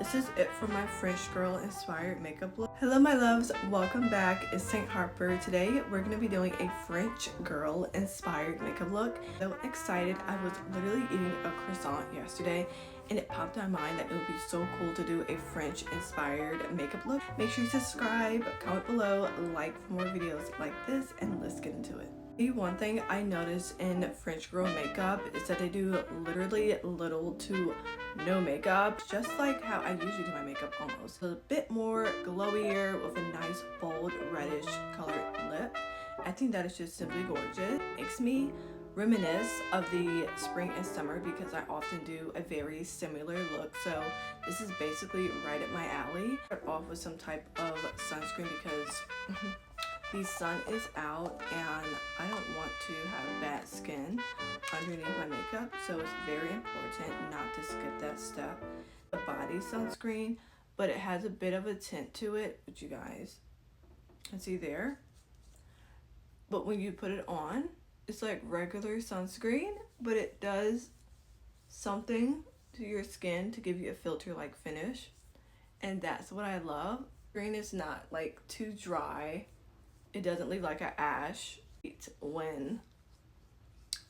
This is it for my French girl inspired makeup look. Hello my loves, welcome back. It's St. Harper. Today we're going to be doing a French girl inspired makeup look. So excited. I was literally eating a croissant yesterday and it popped in my mind that it would be so cool to do a French inspired makeup look. Make sure you subscribe, comment below, like for more videos like this, and let's get into it. The one thing I noticed in French girl makeup is that they do literally little to no makeup, just like how I usually do my makeup almost. A bit more glowier with a nice bold reddish colored lip. I think that is just simply gorgeous. Makes me reminisce of the spring and summer because I often do a very similar look. So this is basically right up my alley. Start off with some type of sunscreen because the sun is out and I don't want to have bad skin underneath my makeup, so it's very important not to skip that step. The body sunscreen, but it has a bit of a tint to it, which you guys can see there. But when you put it on, it's like regular sunscreen, but it does something to your skin to give you a filter-like finish, and that's what I love. Green is not like too dry. It doesn't leave like an ash. When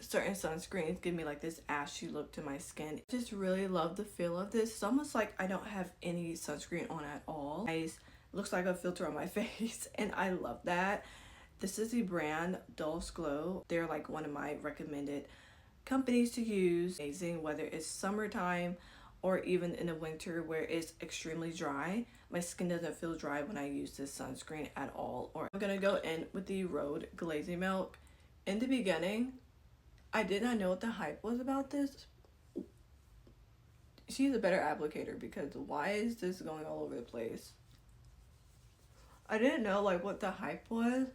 certain sunscreens give me like this ashy look to my skin. I just really love the feel of this. It's almost like I don't have any sunscreen on at all. It looks like a filter on my face and I love that. This is the brand Dulce Glow. They're like one of my recommended companies to use. Amazing whether it's summertime or even in the winter where it's extremely dry. My skin doesn't feel dry when I use this sunscreen at all. Or I'm gonna go in with the Rhode Glazing Milk. In the beginning, I did not know what the hype was about this. She's a better applicator because why is this going all over the place? I didn't know like what the hype was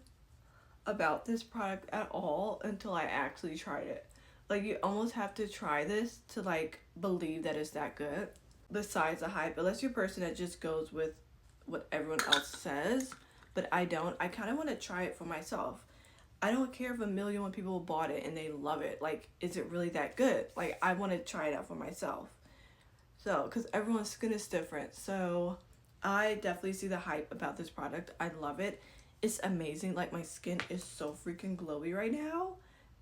about this product at all until I actually tried it. Like you almost have to try this to like believe that it's that good. Besides the hype, unless you're a person that just goes with what everyone else says, but I don't. I kind of want to try it for myself. I don't care if 1,000,000 people bought it and they love it. Like, is it really that good? Like, I want to try it out for myself. So, because everyone's skin is different. So, I definitely see the hype about this product. I love it. It's amazing. Like, my skin is so freaking glowy right now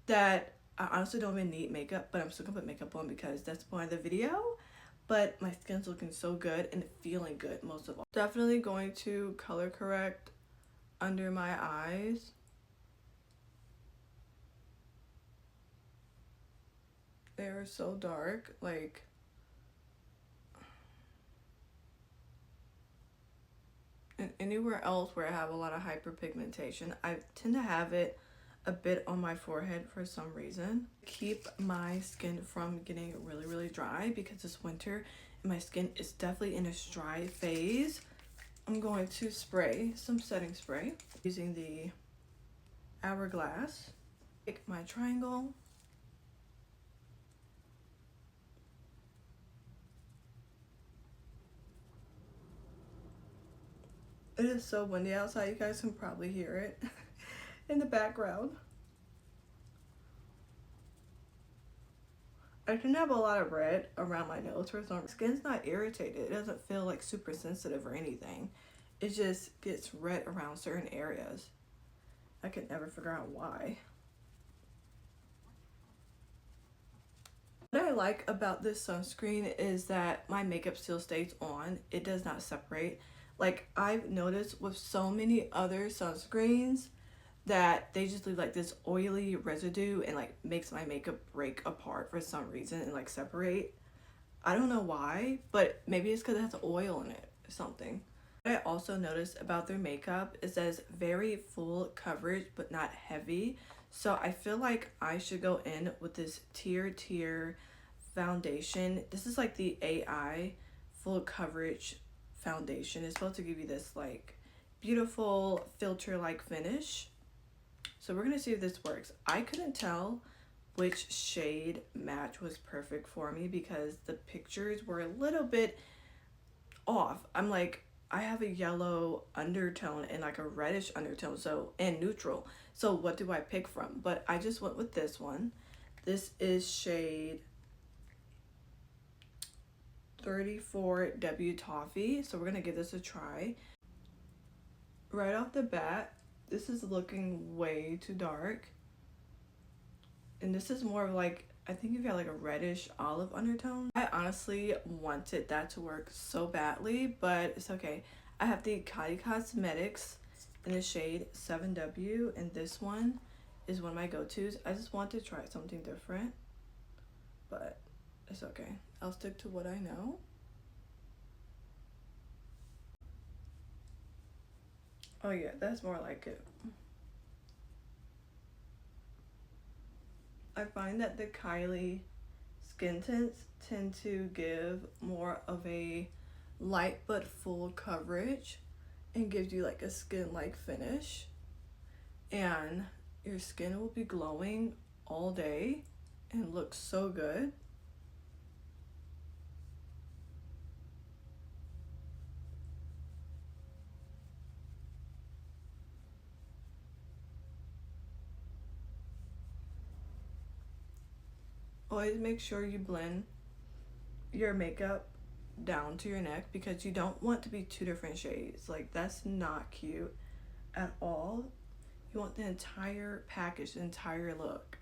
that I honestly don't even need makeup, but I'm still gonna put makeup on because that's the point of the video. But my skin's looking so good and feeling good most of all. Definitely going to color correct under my eyes. They're so dark, like and anywhere else where I have a lot of hyperpigmentation, I tend to have it a bit on my forehead for some reason. Keep my skin from getting really dry because it's winter and my skin is definitely in its dry phase. I'm going to spray some setting spray using the Hourglass. Take my triangle. It is so windy outside, you guys can probably hear it in the background. I tend to have a lot of red around my nose for some reason. Skin's not irritated. It doesn't feel like super sensitive or anything. It just gets red around certain areas. I can never figure out why. What I like about this sunscreen is that my makeup still stays on. It does not separate. Like I've noticed with so many other sunscreens that they just leave like this oily residue and like makes my makeup break apart for some reason and like separate. I don't know why, but maybe it's because it has oil in it or something. What I also noticed about their makeup is that it's very full coverage but not heavy. So I feel like I should go in with this Tier foundation. This is like the AI full coverage foundation. It's supposed to give you this like beautiful filter like finish. So we're gonna see if this works. I couldn't tell which shade match was perfect for me because the pictures were a little bit off. I'm like, I have a yellow undertone and like a reddish undertone, so and neutral. So what do I pick from? But I just went with this one. This is shade 34W Toffee. So we're gonna give this a try. Right off the bat, this is looking way too dark. And this is more of like, I think you've got like a reddish olive undertone. I honestly wanted that to work so badly, but it's okay. I have the Kylie Cosmetics in the shade 7W, and this one is one of my go-tos. I just want to try something different, but it's okay. I'll stick to what I know. Oh yeah, that's more like it. I find that the Kylie skin tints tend to give more of a light but full coverage and gives you like a skin-like finish, and your skin will be glowing all day and looks so good. Always make sure you blend your makeup down to your neck because you don't want to be two different shades. Like, that's not cute at all. You want the entire package, the entire look.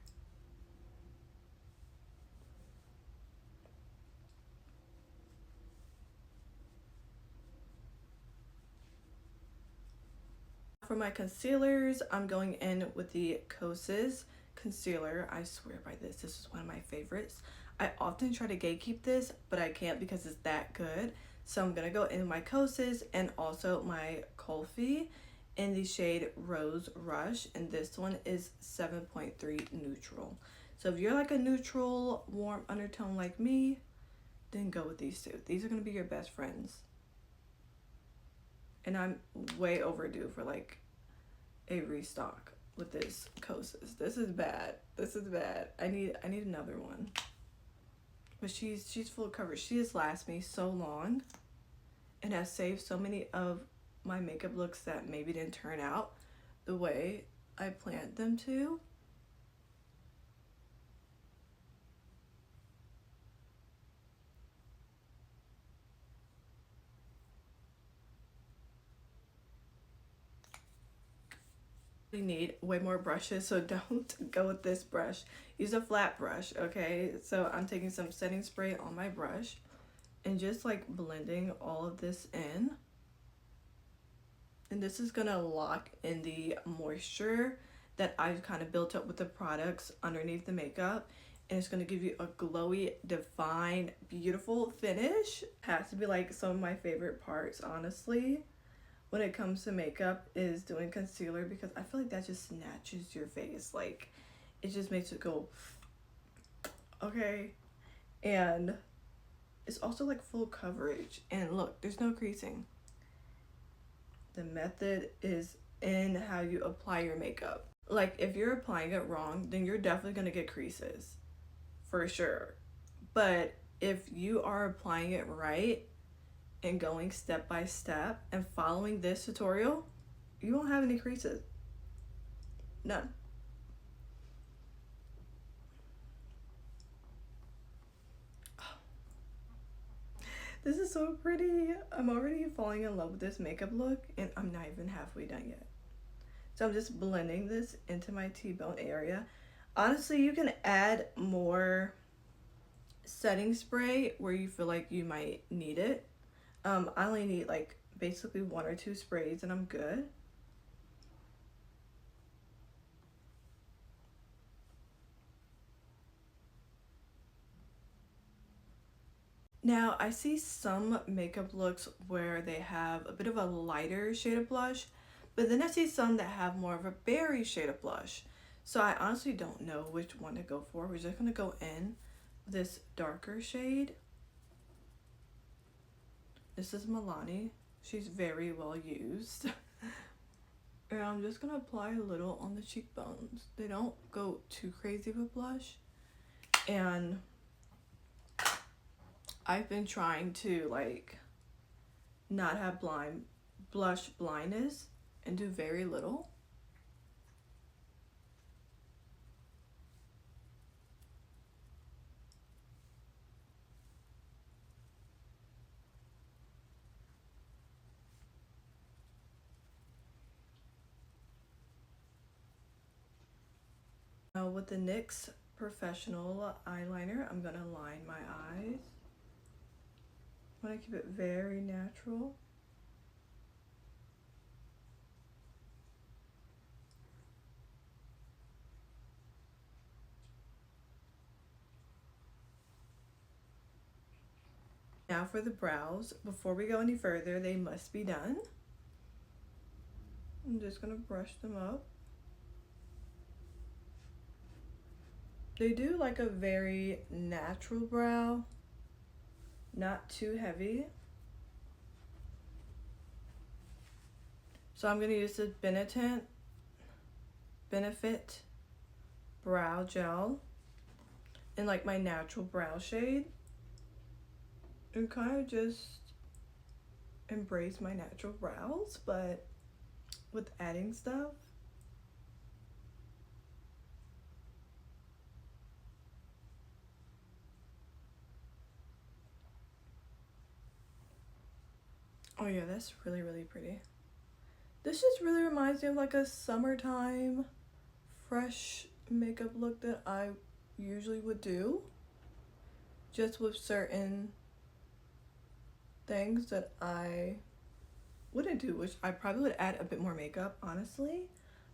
For my concealers, I'm going in with the Kosas concealer. I swear by this. This is one of my favorites. I often try to gatekeep this, but I can't because it's that good. So I'm going to go in my Kosas and also my Kulfi in the shade Rose Rush. And this one is 7.3 neutral. So if you're like a neutral, warm undertone like me, then go with these two. These are going to be your best friends. And I'm way overdue for like a restock with this Kosas. This is bad. This is bad. I need another one. But she's full coverage. She has lasted me so long and has saved so many of my makeup looks that maybe didn't turn out the way I planned them to. You need way more brushes, so don't go with this brush. Use a flat brush, okay? So I'm taking some setting spray on my brush and just like blending all of this in. And this is gonna lock in the moisture that I've kind of built up with the products underneath the makeup, and it's gonna give you a glowy, defined, beautiful finish. Has to be like some of my favorite parts, honestly, when it comes to makeup, is doing concealer, because I feel like that just snatches your face. Like, it just makes it go, okay? And it's also like full coverage. And look, there's no creasing. The method is in how you apply your makeup. Like, if you're applying it wrong, then you're definitely gonna get creases, for sure. But if you are applying it right and going step by step and following this tutorial, you won't have any creases. None. This is so pretty. I'm already falling in love with this makeup look, and I'm not even halfway done yet. So I'm just blending this into my T-bone area. Honestly, you can add more setting spray where you feel like you might need it. I only need like basically 1 or 2 sprays and I'm good. Now, I see some makeup looks where they have a bit of a lighter shade of blush, but then I see some that have more of a berry shade of blush. So I honestly don't know which one to go for. We're just gonna go in this darker shade. This is Milani. She's very well used. And I'm just gonna apply a little on the cheekbones. They don't go too crazy with blush. And I've been trying to like not have blush blindness and do very little. Now with the NYX Professional eyeliner, I'm gonna line my eyes. I want to keep it very natural. Now for the brows. Before we go any further, they must be done. I'm just gonna brush them up. They do like a very natural brow, not too heavy. So I'm gonna use the Benefit Brow Gel in like my natural brow shade. And kind of just embrace my natural brows, but with adding stuff. Oh yeah, that's really, really pretty. This just really reminds me of like a summertime fresh makeup look that I usually would do. Just with certain things that I wouldn't do, which I probably would add a bit more makeup, honestly.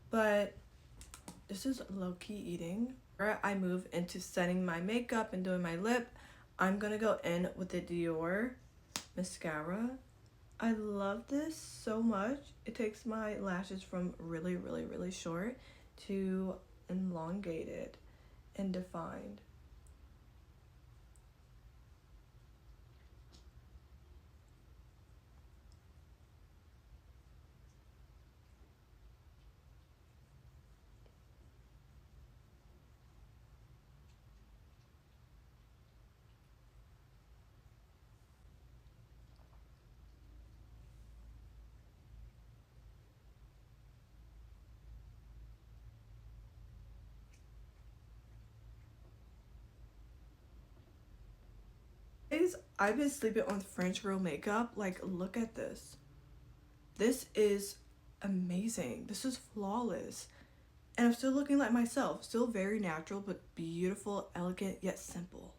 But this is low-key eating. Where I move into setting my makeup and doing my lip, I'm gonna go in with the Dior mascara. I love this so much. It takes my lashes from really, really, really short to elongated and defined. I've been sleeping on French girl makeup. Like, look at this. This is amazing. This is flawless. And I'm still looking like myself. Still very natural, but beautiful, elegant, yet simple.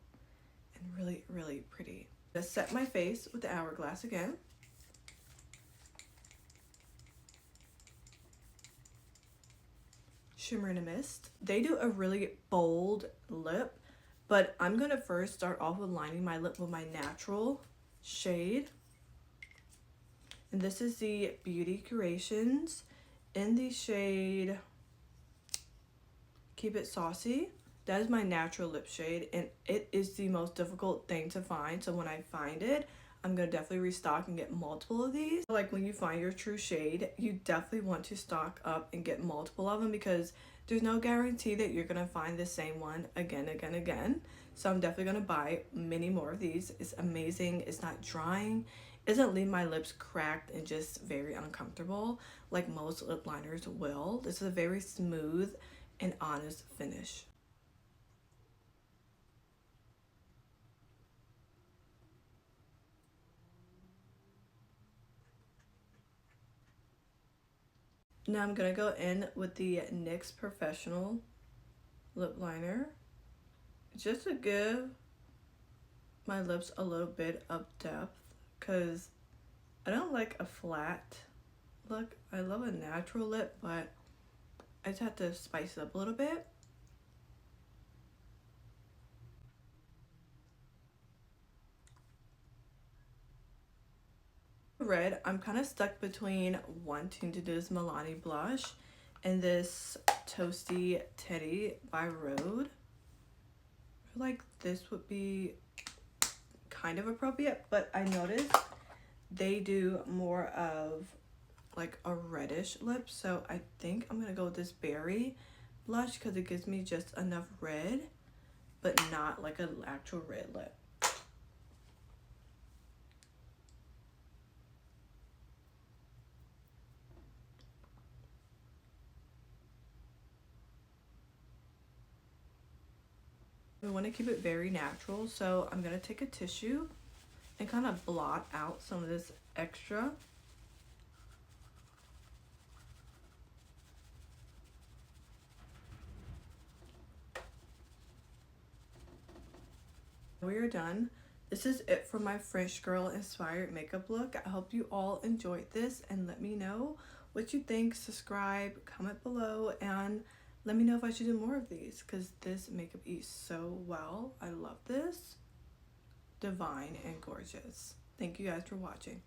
And really, really pretty. Just set my face with the Hourglass again. Shimmer and a Mist. They do a really bold lip. But I'm going to first start off with lining my lip with my natural shade. And this is the Beauty Creations in the shade Keep It Saucy. That is my natural lip shade, and it is the most difficult thing to find. So when I find it, I'm going to definitely restock and get multiple of these. Like when you find your true shade, you definitely want to stock up and get multiple of them, because there's no guarantee that you're going to find the same one again. So I'm definitely going to buy many more of these. It's amazing. It's not drying. It doesn't leave my lips cracked and just very uncomfortable like most lip liners will. This is a very smooth and honest finish. Now I'm going to go in with the NYX Professional lip liner just to give my lips a little bit of depth, because I don't like a flat look. I love a natural lip, but I just have to spice it up a little bit. Red, I'm kind of stuck between wanting to do this Milani blush and this Toasty Teddy by Rhode. I feel like this would be kind of appropriate, but I noticed they do more of like a reddish lip, so I think I'm gonna go with this berry blush because it gives me just enough red, but not like an actual red lip. We want to keep it very natural, so I'm gonna take a tissue and kind of blot out some of this extra. We are done. This is it for my French girl inspired makeup look. I hope you all enjoyed this and let me know what you think. Subscribe, comment below, and let me know if I should do more of these because this makeup is so well. I love this. Divine and gorgeous. Thank you guys for watching.